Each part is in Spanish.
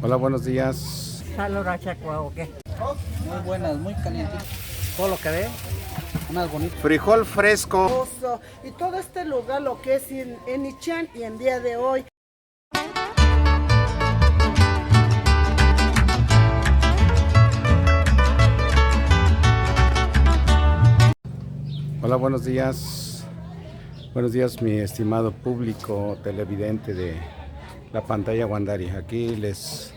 Hola, buenos días. ¿O qué? Muy buenas, muy calientitas. Todo lo que ve, unas bonitas. Frijol fresco. Y todo este lugar, lo que es en Ichan y en día de hoy. Hola, buenos días. Buenos días, mi estimado público televidente de la pantalla Wandari. Aquí les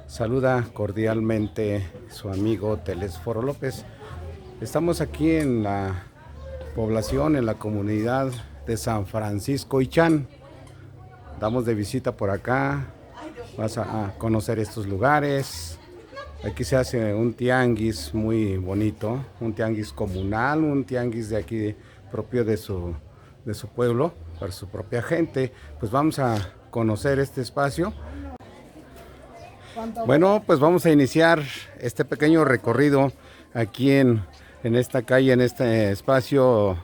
saluda cordialmente su amigo Telesforo López. Estamos aquí en la población, en la comunidad de San Francisco Ichan. Damos de visita por acá. Vas a conocer estos lugares. Aquí se hace un tianguis muy bonito, un tianguis comunal, un tianguis de aquí propio de su pueblo, para su propia gente. Pues vamos a conocer este espacio. Bueno, pues vamos a iniciar este pequeño recorrido aquí en esta calle, en este espacio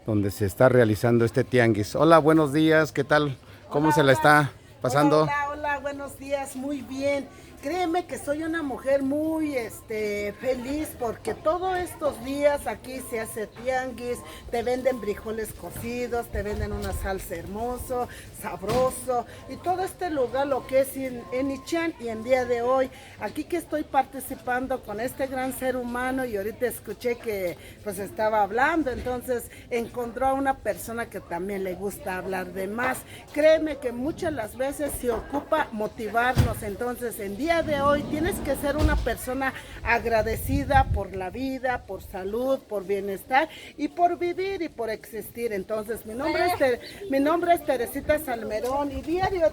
donde se está realizando este tianguis. Hola, buenos días, ¿qué tal? ¿Cómo se la está pasando? Hola, buenos días, muy bien. Créeme que soy una mujer muy feliz porque todos estos días aquí se hace tianguis, te venden frijoles cocidos, te venden una salsa hermoso, sabroso, y todo este lugar, lo que es en Ichan y en día de hoy, aquí que estoy participando con este gran ser humano, y ahorita escuché que pues estaba hablando, entonces encontró a una persona que también le gusta hablar de más. Créeme que muchas las veces se ocupa motivarnos, entonces en día de hoy tienes que ser una persona agradecida por la vida, por salud, por bienestar y por vivir y por existir. Entonces mi nombre es Teresita Salmerón y diario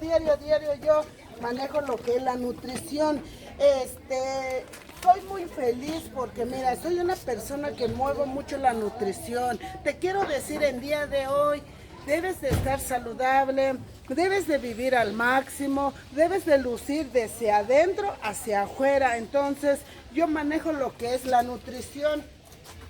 yo manejo lo que es la nutrición. Soy muy feliz porque mira, soy una persona que muevo mucho la nutrición. Te quiero decir en día de hoy, debes de estar saludable, debes de vivir al máximo, debes de lucir desde adentro hacia afuera. Entonces yo manejo lo que es la nutrición.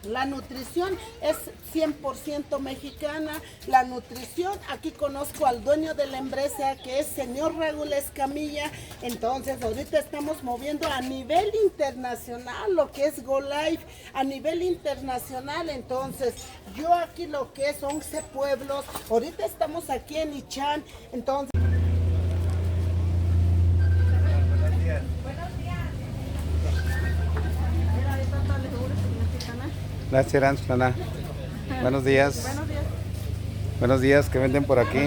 La nutrición es 100% mexicana. La nutrición, aquí conozco al dueño de la empresa, que es señor Raúl Escamilla. Entonces ahorita estamos moviendo a nivel internacional lo que es Go Live, a nivel internacional. Entonces yo aquí lo que es 11 pueblos, ahorita estamos aquí en Ichan. Entonces Gracias, Ana. Buenos días. Buenos días, ¿qué venden por aquí?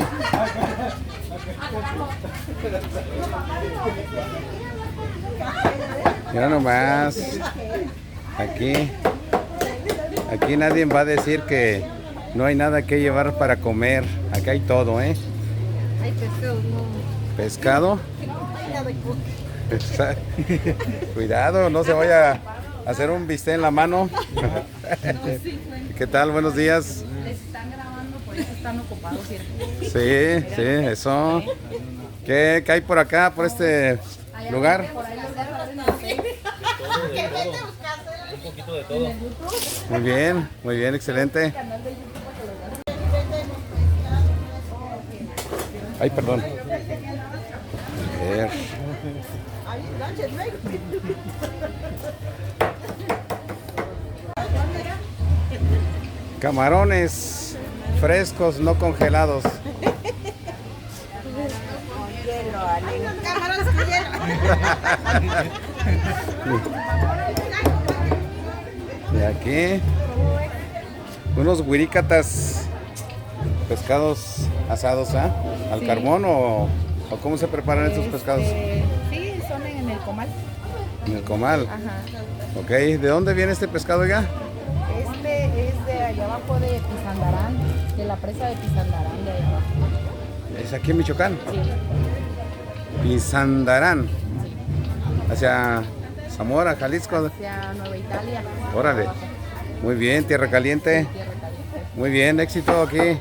Mira nomás. Aquí nadie va a decir que no hay nada que llevar para comer. Aquí hay todo, ¿eh? Hay pescado, no. ¿Pescado? Cuidado, no se vaya a hacer un bistec en la mano. ¿Qué tal? Buenos días. Les están grabando, por eso están ocupados, ¿cierto? Sí, eso. ¿Qué hay por acá, por este lugar? Por ahí los dejan en el Facebook. Un poquito de todo. Muy bien, excelente. Ay, perdón. A ver. Camarones frescos, no congelados. Y aquí unos huiricatas, pescados asados, ¿ah? ¿Al carbón o cómo se preparan estos pescados? Sí, son en el comal. En el comal. Ajá. Ok, ¿de dónde viene este pescado ya? Este es de allá abajo de Pizandarán, de la presa de Pizandarán, de allá abajo. ¿Es aquí en Michoacán? Sí. Pizandarán. Hacia Zamora, Jalisco. Hacia Nueva Italia. Órale. Muy bien, tierra caliente. Tierra caliente. Muy bien, éxito aquí.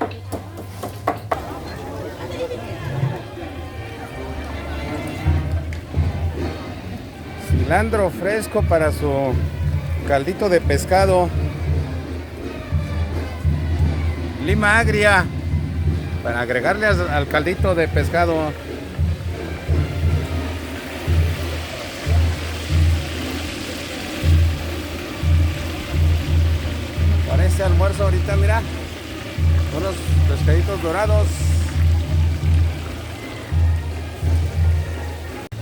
Cilantro fresco para su caldito de pescado. Lima agria para agregarle al caldito de pescado. este almuerzo ahorita, mira. Unos pescaditos dorados.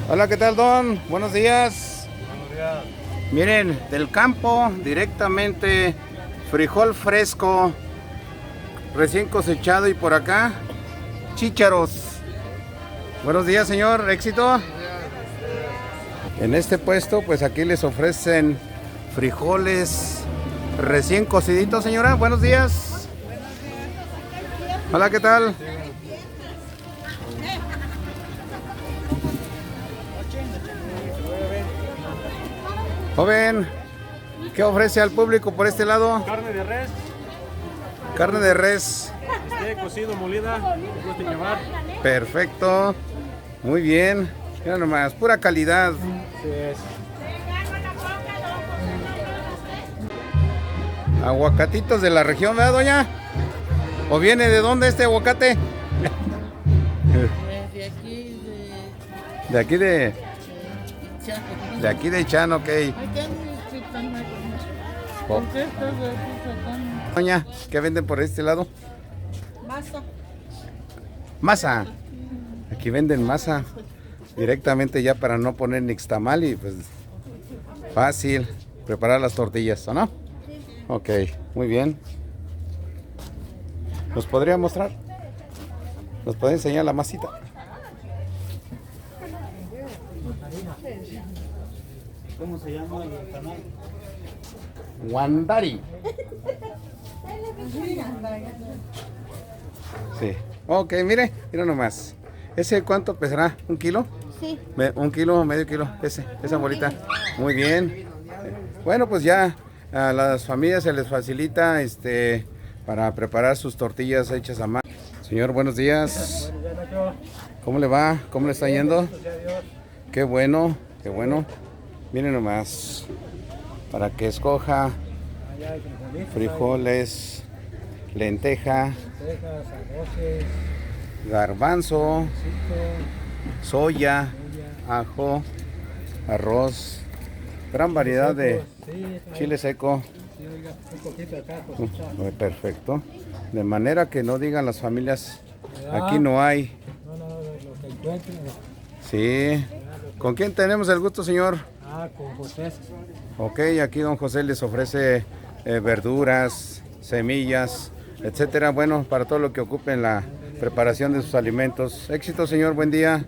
Hola, ¿qué tal, don? Buenos días. Buenos días. Miren, del campo directamente frijol fresco, recién cosechado, y por acá chícharos. Buenos días, señor. Éxito. En este puesto, pues aquí les ofrecen frijoles recién cociditos, señora. Buenos días. Hola, ¿qué tal? Joven, ¿qué ofrece al público por este lado? Carne de res, Carne de res. cocido, molida, me gusta llevar. Perfecto. Muy bien. Mira nomás, pura calidad. Sí, es. Aguacatitos de la región, ¿verdad, doña? ¿O viene de dónde este aguacate? De aquí, De aquí de de aquí de Chan, ok. ¿Por qué estás aquí sacando? Doña, ¿qué venden por este lado? Masa. Masa. Aquí venden masa directamente ya para no poner nixtamal y pues fácil preparar las tortillas, ¿o no? Ok, muy bien. ¿Nos podría mostrar? ¿Nos puede enseñar la masita? ¿Cómo se llama el canal? Wandari. Sí. Ok, mire nomás. ¿Ese cuánto pesará? ¿1 kilo? Sí. 1 kilo, medio kilo, esa bolita. Muy bien. Bueno, pues ya a las familias se les facilita para preparar sus tortillas hechas a mano. Señor, buenos días. ¿Cómo le va? ¿Cómo le está yendo? Qué bueno, qué bueno. Miren nomás, para que escoja frijoles, lenteja, garbanzo, soya, ajo, arroz, gran variedad de chile seco. Perfecto. De manera que no digan las familias, aquí no hay. Sí. ¿Con quién tenemos el gusto, señor? Con José. Ok, aquí don José les ofrece verduras, semillas, etcétera. Bueno, para todo lo que ocupe en la preparación de sus alimentos. Éxito, señor, buen día.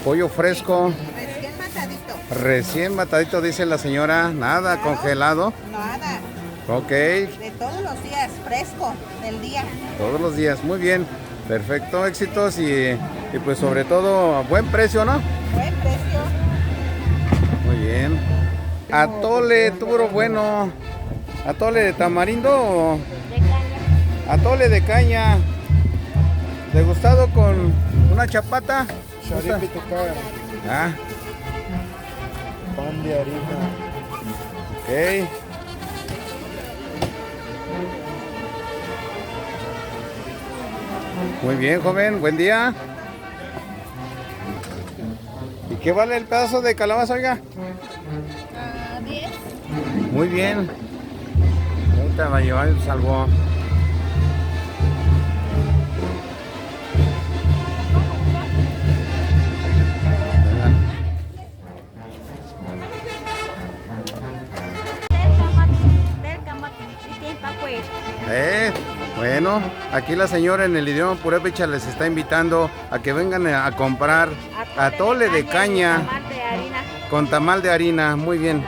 Pollo fresco. Recién matadito. Recién matadito, dice la señora. Nada congelado. Nada. Ok, De todos los días, fresco del día. todos los días. Muy bien. Perfecto, éxitos y pues sobre todo buen precio, ¿no? Buen precio. Muy bien. Atole turo bueno. ¿Atole de tamarindo o? De caña. Atole de caña. Degustado con una chapata. Ah, Pan de harina. ok. Muy bien, joven, buen día. ¿Y qué vale el pedazo de calabaza, oiga? 10. Muy bien. Ahorita va a llevar el salvo. Bueno, aquí la señora en el idioma purépecha les está invitando a que vengan a comprar atole de caña con tamal de harina. Muy bien.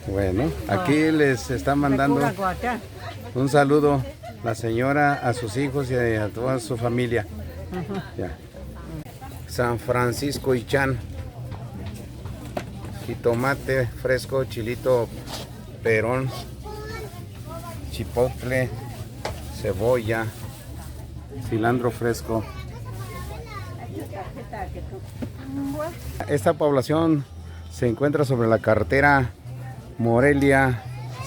Bueno, aquí les está mandando un saludo la señora a sus hijos y a toda su familia. Ya. San Francisco y Chan. Jitomate fresco, chilito perón, chipotle, cebolla, cilantro fresco. Esta población se encuentra sobre la carretera Morelia,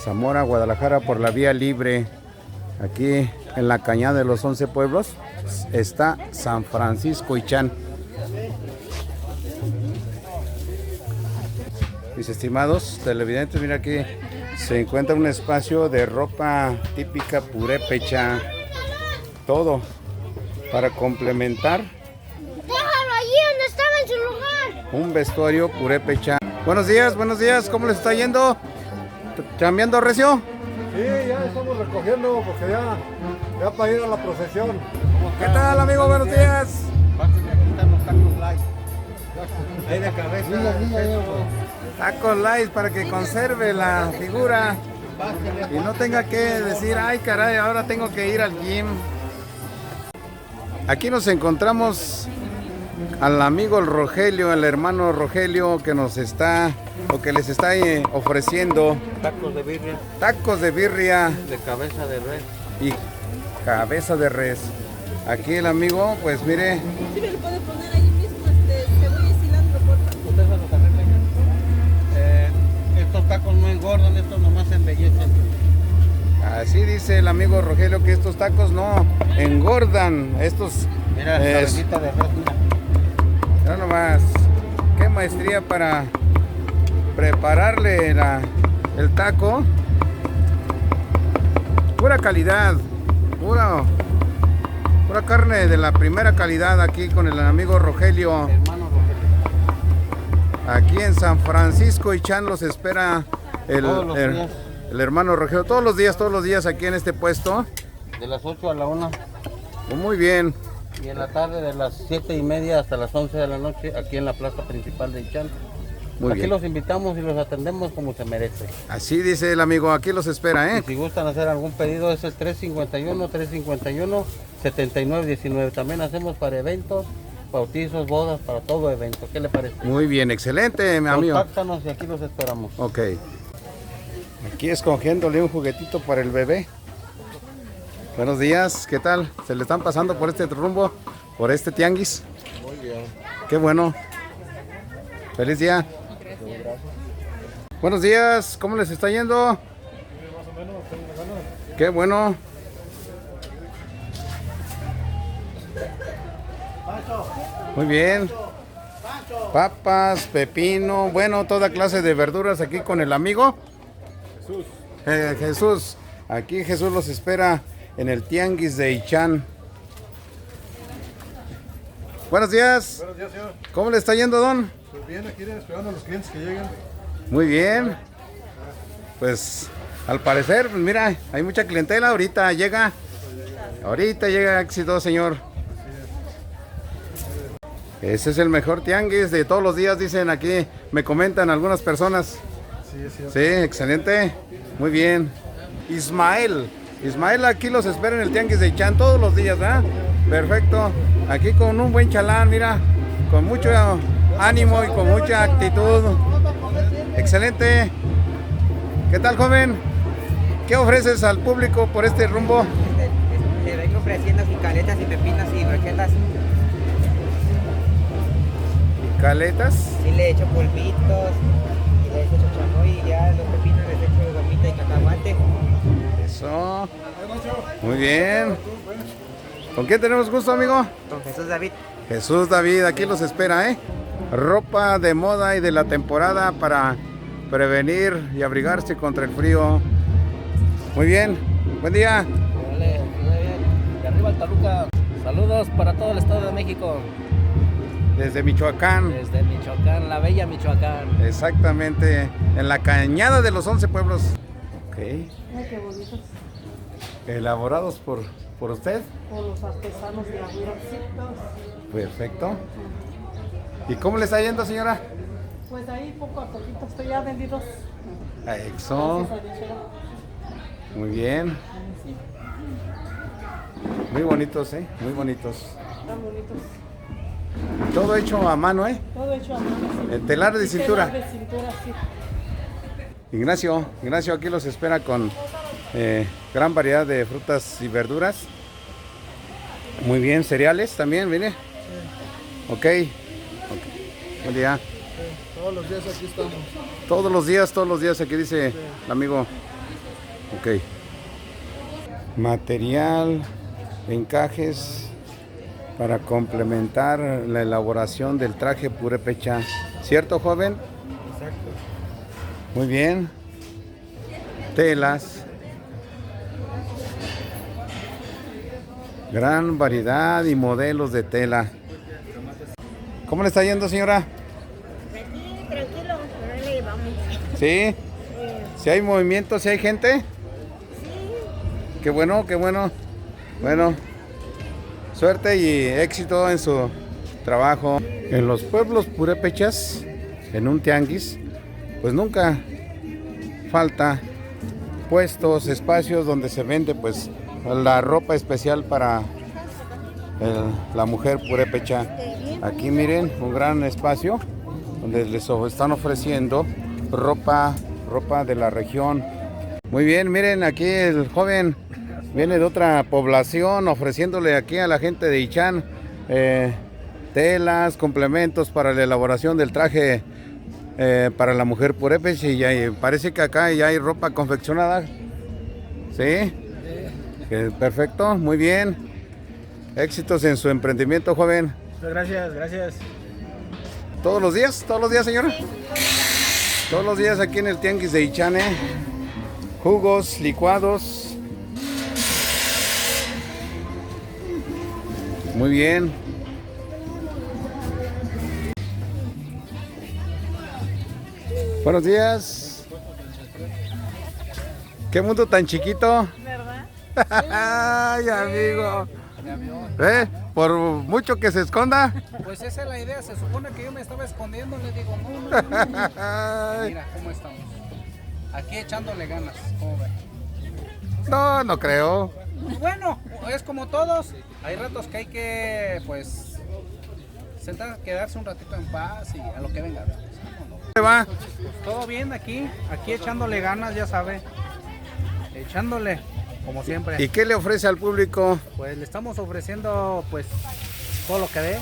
Zamora, Guadalajara por la vía libre. Aquí en la Cañada de los 11 Pueblos está San Francisco Ichán. Mis estimados televidentes, mira aquí se encuentra un espacio de ropa típica purépecha. Todo para complementar Déjalo allí donde estaba en su lugar. un vestuario purépecha. Buenos días, ¿cómo les está yendo? ¿Cambiando recio? Sí, ya estamos recogiendo porque ya para ir a la procesión. ¿Qué tal, amigo? Buenos días. Ahí de cabeza. Tacos light para que conserve la figura y no tenga que decir, ay caray, ahora tengo que ir al gym. Aquí nos encontramos al amigo el Rogelio, el hermano Rogelio, que nos está, o que les está ofreciendo Tacos de birria, tacos de birria de cabeza de res. y cabeza de res. Aquí el amigo, pues mire, Si me lo puede poner allí mismo, cebolla y cilantro, por favor. ¿Ustedes los arreglan? Estos tacos no engordan, estos nomás se embellecen. así dice el amigo Rogelio, que estos tacos no engordan. Estos, Mira, cabecita de res, mira. no nomás, qué maestría para prepararle el taco. Pura calidad, pura carne de la primera calidad aquí con el amigo Rogelio. Hermano Rogelio. Aquí en San Francisco Ichán los espera Todos los días. el hermano Rogelio. Todos los días aquí en este puesto. De las 8 a la 1 Pues muy bien. y en la tarde de las 7:30 hasta las 11 de la noche aquí en la plaza principal de Ichán. Muy Aquí bien. los invitamos y los atendemos como se merece. Así dice el amigo, aquí los espera, Y ¿eh? si gustan hacer algún pedido es el 351-351-7919. También hacemos para eventos, bautizos, bodas, para todo evento. ¿Qué le parece? Muy bien, excelente, mi amigo. Contáctanos y aquí los esperamos. Ok. Aquí escogiéndole un juguetito para el bebé. Buenos días, ¿qué tal? ¿Se le están pasando por este rumbo, por este tianguis? Muy bien. Qué bueno. Feliz día. Buenos días, ¿cómo les está yendo? Qué bueno. Muy bien. Papas, pepino, bueno, toda clase de verduras aquí con el amigo Jesús. Jesús. Aquí Jesús los espera en el tianguis de Ichán. Buenos días. Buenos días, señor. ¿Cómo le está yendo, don? Pues bien, aquí esperando a los clientes que lleguen. Muy bien. Pues al parecer, pues mira, hay mucha clientela. Ahorita llega éxito, señor. Ese es el mejor tianguis de todos los días, dicen aquí. Me comentan algunas personas. Sí, es cierto. Sí, excelente. Muy bien. Ismael aquí los espera en el tianguis de Ichán todos los días, ¿verdad? Perfecto. Aquí con un buen chalán, mira, con mucho ánimo y con mucha actitud. Excelente. ¿Qué tal, joven? ¿Qué ofreces al público por este rumbo? Le vengo ofreciendo jicaletas y pepinos y brochetas. ¿Caletas? Sí, le echo polvitos y le echo chamoy y ya los pepinos les echo gomita y cacahuate. Eso. Muy bien. ¿Con quién tenemos gusto, amigo? Con Jesús David. Jesús David, aquí los espera, ¿eh? Ropa de moda y de la temporada para prevenir y abrigarse contra el frío. Muy bien. Buen día. De arriba al Toluca. Saludos para todo el Estado de México. Desde Michoacán. Desde Michoacán, la bella Michoacán. Exactamente. En la Cañada de los 11 Pueblos. Ok. Ay, qué bonitos. Elaborados por usted. Por los artesanos de Aguirrecitos. Perfecto. ¿Y cómo le está yendo, señora? Pues ahí poco a poquito estoy ya vendidos. Eso. Gracias a Dios, señor. Muy bien. Muy bonitos, ¿eh? Muy bonitos. Están bonitos. Todo hecho a mano, ¿eh? Todo hecho a mano. Sí. El telar de Y cintura. telar de cintura, sí. Ignacio aquí los espera con gran variedad de frutas y verduras. Muy bien, cereales también, mire. Ok. Buen día. Todos los días aquí estamos. Todos los días aquí dice el amigo. Ok. Material, encajes para complementar la elaboración del traje purépecha. ¿Cierto, joven? Exacto. Muy bien. Telas. Gran variedad y modelos de tela. ¿Cómo le está yendo, señora? Aquí, tranquilo, pero ahí le llevamos. ¿Sí? ¿Si hay movimiento, si hay gente? Sí. Qué bueno, qué bueno. Bueno, suerte y éxito en su trabajo. En los pueblos purépechas, en un tianguis, pues nunca falta puestos, espacios donde se vende pues la ropa especial para la mujer purépecha. Aquí miren, un gran espacio donde les están ofreciendo ropa de la región. Muy bien, miren, aquí el joven viene de otra población ofreciéndole aquí a la gente de Ichán telas, complementos para la elaboración del traje para la mujer purépecha, y parece que acá ya hay ropa confeccionada. ¿Sí? Perfecto, muy bien. Éxitos en su emprendimiento, joven. Gracias, gracias. ¿Todos los días, señora? Sí. Todos los días aquí en el tianguis de Ichán, jugos, licuados. Muy bien. Buenos días. ¿Qué mundo tan chiquito? ¿Verdad? Ay, amigo. Por mucho que se esconda. Pues esa es la idea, se supone que yo me estaba escondiendo, le digo, no. Mira cómo estamos. Aquí echándole ganas, ¿cómo ve? No, no creo. Bueno, es como todos, hay ratos que hay que, pues, quedarse un ratito en paz y a lo que venga. ¿Cómo va? Pues todo bien aquí echándole ganas, ya sabe, echándole, como siempre. ¿Y qué le ofrece al público? Pues le estamos ofreciendo, pues, todo lo que dé,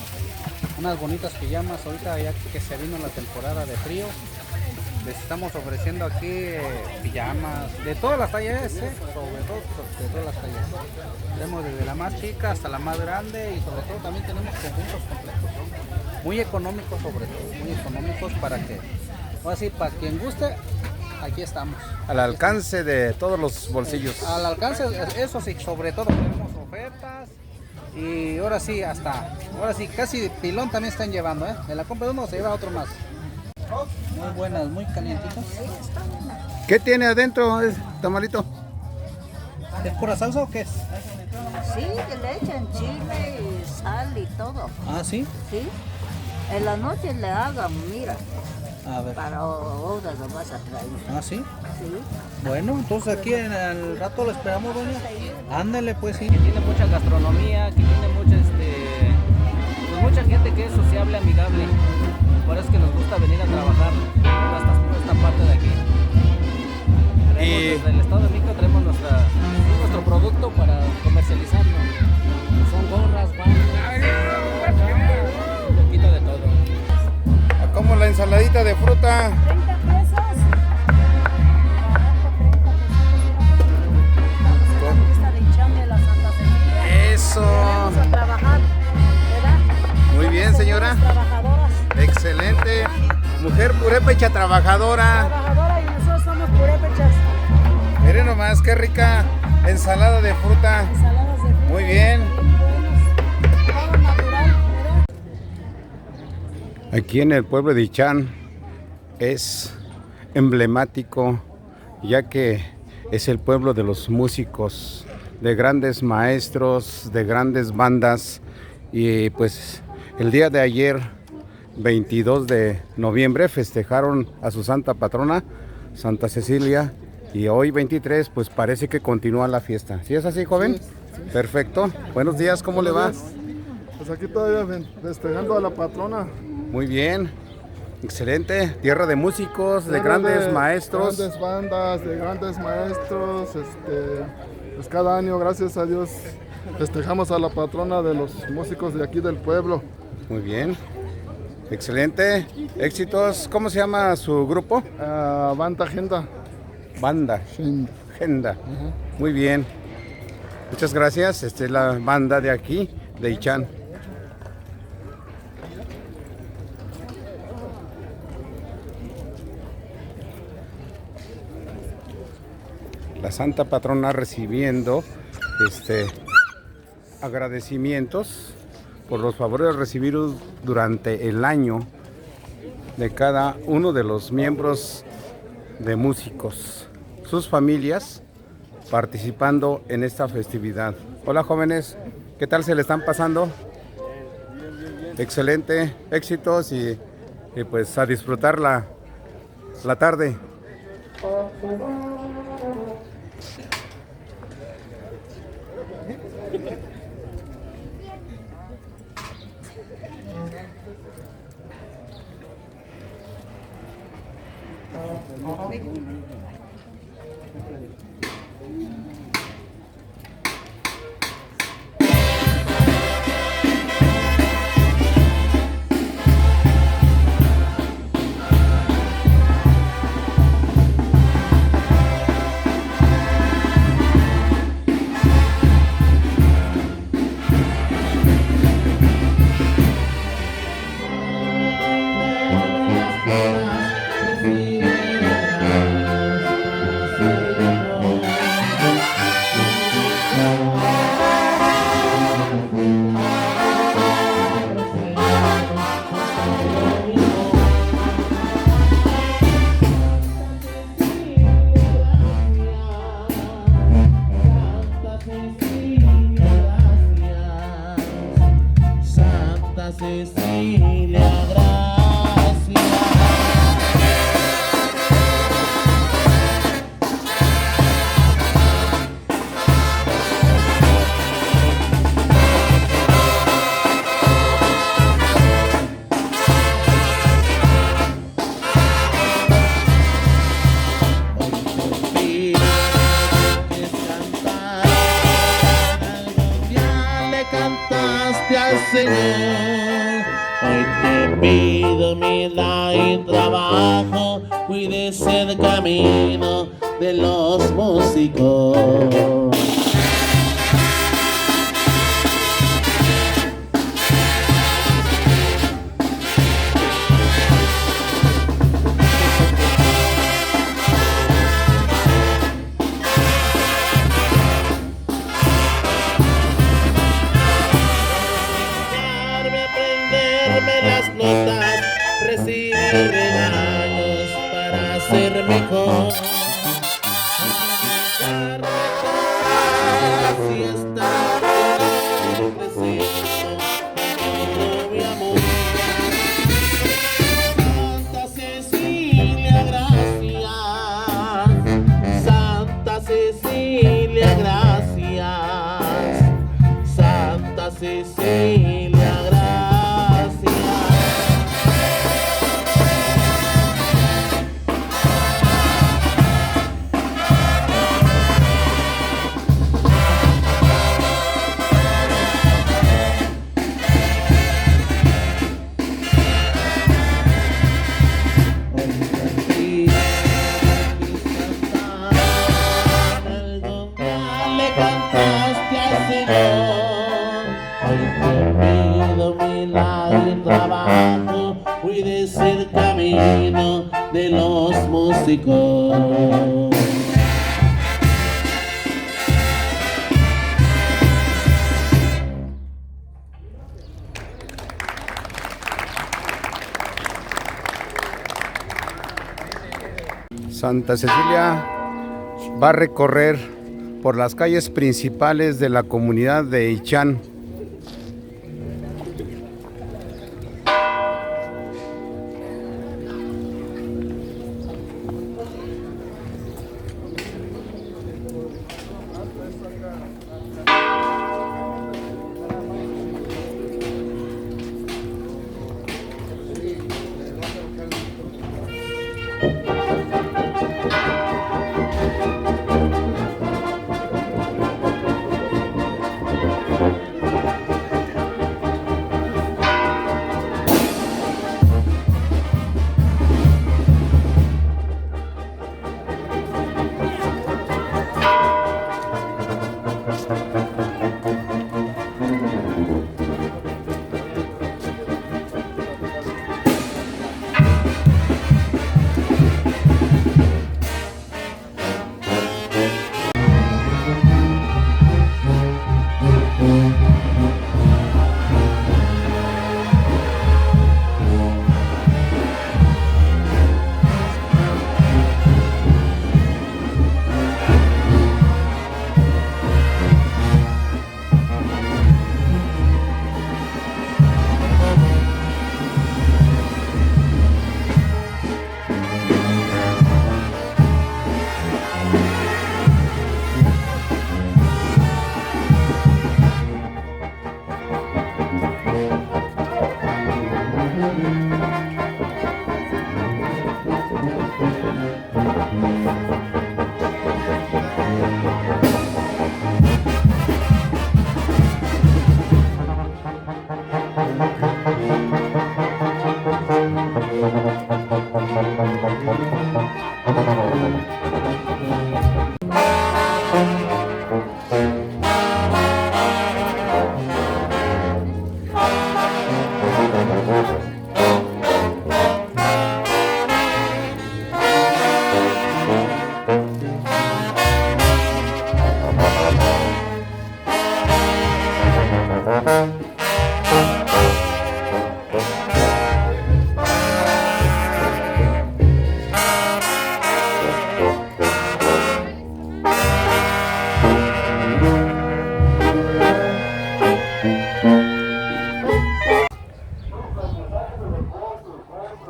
unas bonitas pijamas, ahorita ya que se vino la temporada de frío, les estamos ofreciendo aquí pijamas, de todas las tallas, sobre todo de todas las tallas. Tenemos desde la más chica hasta la más grande y sobre todo también tenemos conjuntos completos, muy económicos sobre todo, muy económicos para que, o así, para quien guste, aquí estamos. Al alcance de todos los bolsillos. Al alcance, eso sí, sobre todo tenemos ofertas y ahora sí, casi pilón también están llevando, de la compra de uno se lleva otro más. Muy buenas, muy calientitas. ¿Qué tiene adentro el tamalito? ¿Es pura salsa o qué es? Sí, que le echan chile y sal y todo. Ah, ¿sí? Sí. En la noche le hagan, mira, A ver. para horas lo vas a traer. Ah, ¿sí? Sí. Bueno, entonces aquí en el rato lo esperamos, doña. Ándale, pues sí. Que tiene mucha gastronomía, que tiene mucha, pues mucha gente que es sociable, amigable. Por eso es que nos gusta venir a trabajar hasta esta parte de aquí. Desde el Estado de México traemos nuestro producto para comercializarlo. Son gorras, guantes, un poquito de todo. Como la ensaladita de fruta. 30 pesos. Esta de Ichán de la Santa Cecilia. Eso. Vamos a trabajar, ¿verdad? Muy bien, señora. Trabajadoras. Excelente. Mujer purépecha trabajadora. Trabajadora y nosotros somos purépechas. Miren nomás, qué rica ensalada de fruta. Ensaladas de fruta. Muy bien. Todo natural, ¿verdad? Aquí en el pueblo de Ichán es emblemático, ya que es el pueblo de los músicos, de grandes maestros, de grandes bandas. Y pues el día de ayer, 22 de noviembre, festejaron a su santa patrona, Santa Cecilia, y hoy 23 pues parece que continúa la fiesta. ¿Sí es así, joven? Sí. Perfecto. Buenos días, ¿cómo le va? Pues aquí todavía festejando a la patrona. Muy bien, excelente. Tierra de músicos, de grandes maestros. Grandes bandas, de grandes maestros. Pues cada año, gracias a Dios, festejamos a la patrona de los músicos de aquí del pueblo. Muy bien. Excelente, éxitos. ¿Cómo se llama su grupo? Banda Agenda. Banda Agenda. Muy bien. Muchas gracias. Esta es la banda de aquí, de Ichán. La Santa Patrona recibiendo agradecimientos por los favores recibidos durante el año de cada uno de los miembros de músicos, sus familias participando en esta festividad. Hola jóvenes, ¿qué tal se le están pasando? Excelente, éxitos y pues a disfrutar la tarde. Señor, hoy te pido humildad y trabajo, cuides el camino de los músicos. Recibir regaños para ser mejor. Si está creciendo, no mi amor. Santa Cecilia, gracias. Santa Cecilia, gracias. Santa Cecilia, gracias. Trabajo, cuides el camino de los músicos. Santa Cecilia va a recorrer por las calles principales de la comunidad de Ichán.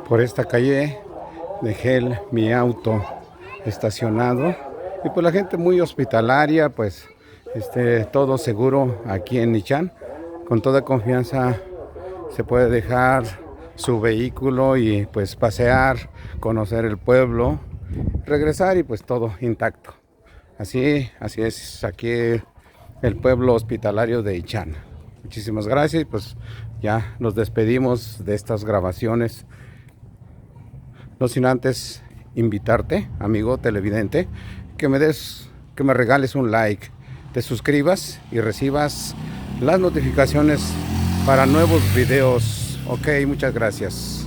Por esta calle dejé mi auto estacionado y pues la gente muy hospitalaria, pues todo seguro aquí en Nichan. Con toda confianza se puede dejar su vehículo y pues pasear, conocer el pueblo, regresar y pues todo intacto. Así es aquí el pueblo hospitalario de Ichan. Muchísimas gracias y pues ya nos despedimos de estas grabaciones. No sin antes invitarte, amigo televidente, que me regales un like, te suscribas y recibas las notificaciones para nuevos videos. Ok, muchas gracias.